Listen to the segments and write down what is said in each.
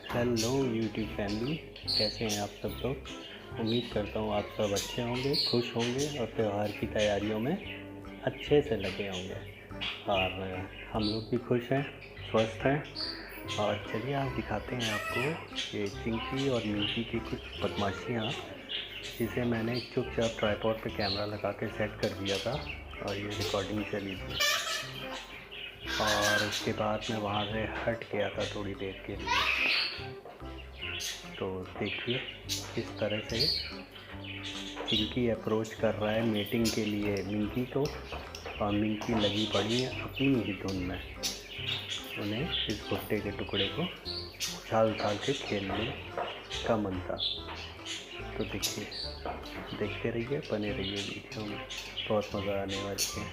Hello YouTube family, कैसे हैं आप सब लोग। उम्मीद करता हूँ आप सब अच्छे होंगे, खुश होंगे और त्यौहार की तैयारियों में अच्छे से लगे होंगे। और हम लोग भी खुश हैं, स्वस्थ हैं। और चलिए आज दिखाते हैं आपको ये चिंकी और मिंकी की कुछ बदमाशियाँ, जिसे मैंने चुपचाप ट्राइपॉड पे कैमरा लगा के सेट कर दिया था और ये रिकॉर्डिंग चली थी। और उसके बाद मैं वहाँ से हट गया था थोड़ी देर के लिए। तो देखिए किस तरह से चिंकी अप्रोच कर रहा है मीटिंग के लिए मिंकी को, और मिंकी लगी पड़ी है अपनी ही धुन में। उन्हें इस भुट्टे के टुकड़े को उछाल उछाल के खेलने का मन था। तो देखिए, देखते रहिए, बने रहिए वीडियो में, बहुत मज़ा आने वाली है।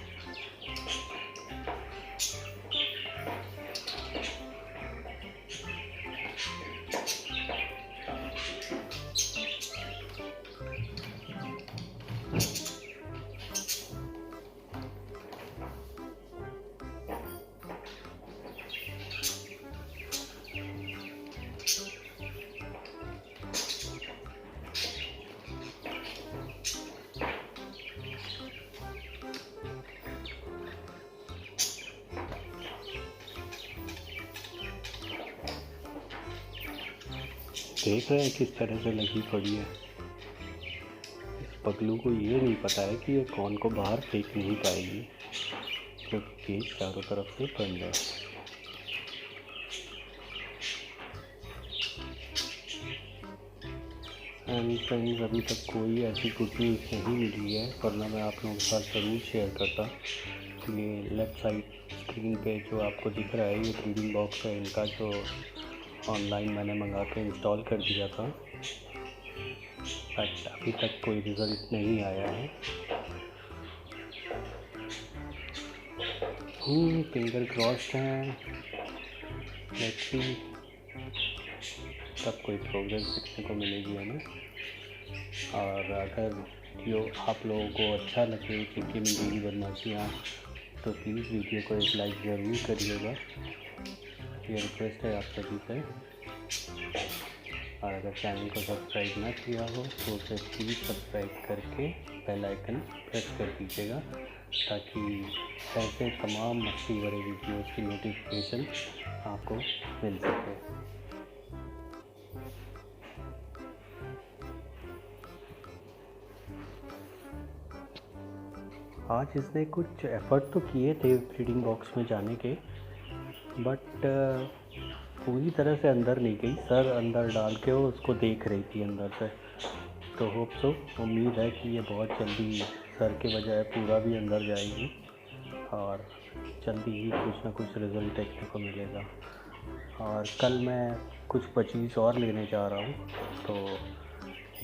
देख रहे हैं किस तरह से लगी पड़ी है। इस पगलू को ये नहीं पता है कि ये कौन को बाहर फेंक नहीं पाएगी, क्योंकि केज चारों तरफ से बंद है। एंड फ्रेंड्स, अभी तक कोई ऐसी गुड न्यूज़ नहीं मिली है, वरना मैं आप लोगों के साथ ज़रूर शेयर करता। ये लेफ़्ट साइड स्क्रीन पे जो आपको दिख रहा है, ये ब्रीडिंग बॉक्स है इनका, जो ऑनलाइन मैंने मंगा के इंस्टॉल कर दिया था, बट अभी तक कोई रिज़ल्ट नहीं आया है। फिंगर क्रॉस्ड हैं, लेट्स सी तब कोई प्रोग्रेस देखने को मिलेगी हमें। और अगर जो आप लोगों को अच्छा लगे चिंकी मिंकी की बदमाशियाँ, तो प्लीज़ वीडियो को एक लाइक ज़रूर करिएगा, ये रिक्वेस्ट है आप सभी से। और अगर चैनल को सब्सक्राइब ना किया हो तो उसे प्लीज़ सब्सक्राइब करके बेल आइकन प्रेस कर दीजिएगा, ताकि ऐसे तमाम मस्ती भरे वीडियोज़ की नोटिफिकेशन आपको मिल सके। आज इसने कुछ एफ़र्ट तो किए थे ब्रीडिंग बॉक्स में जाने के, बट पूरी तरह से अंदर नहीं गई। सर अंदर डाल के वो उसको देख रही थी अंदर से। तो होप सो, उम्मीद है कि ये बहुत जल्दी सर के बजाय पूरा भी अंदर जाएगी और जल्दी ही कुछ ना कुछ रिज़ल्ट देखने को मिलेगा। और कल मैं कुछ पचीस और लेने जा रहा हूँ, तो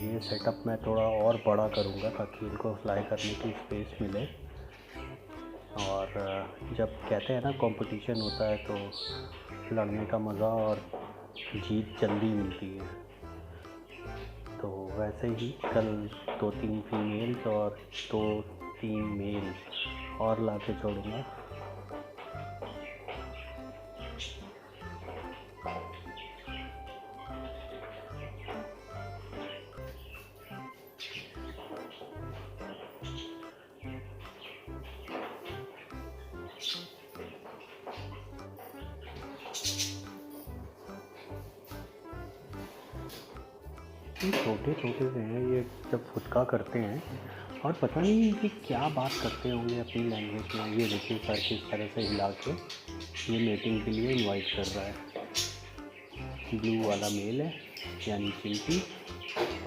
ये सेटअप मैं थोड़ा और बड़ा करूँगा ताकि इनको फ्लाई करने की स्पेस मिले। और जब कहते हैं ना कंपटीशन होता है तो लड़ने का मज़ा और जीत जल्दी मिलती है। तो वैसे ही कल 2-3 फीमेल्स और 2-3 मेल और ला के छोड़ूँगा। छोटे छोटे से हैं ये, जब फुदका करते हैं और पता नहीं कि क्या बात करते होंगे अपनी लैंग्वेज में। ये देखिए सर किस तरह से हिला के ये मीटिंग के लिए इनवाइट कर रहा है। ब्लू वाला मेल है यानी चिंकी,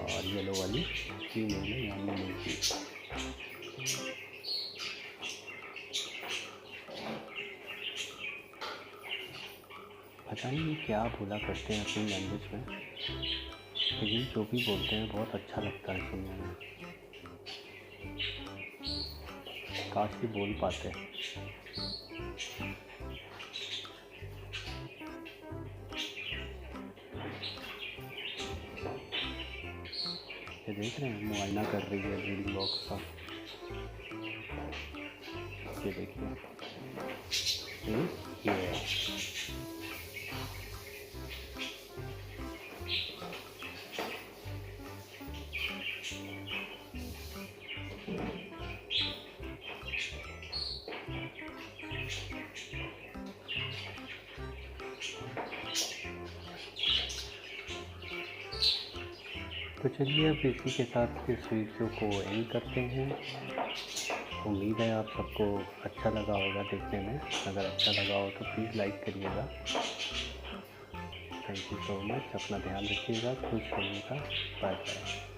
और येलो वाली फीमेल है यानी मिंकी। पता नहीं क्या बोला करते हैं अपनी लैंग्वेज में, लेकिन जो भी बोलते हैं बहुत अच्छा लगता है सुनने में। काश भी बोल पाते। ये देख रहे हैं मुआयना कर रही है ब्रीडिंग बॉक्स का। ये देखिए, ये है। तो चलिए अब इसी के साथ इस वीडियो को एंड करते हैं। उम्मीद है आप सबको अच्छा लगा होगा देखने में। अगर अच्छा लगा हो तो प्लीज़ लाइक करिएगा। Thank you so much. अपना ध्यान रखिएगा, खुश रहिएगा। Bye bye.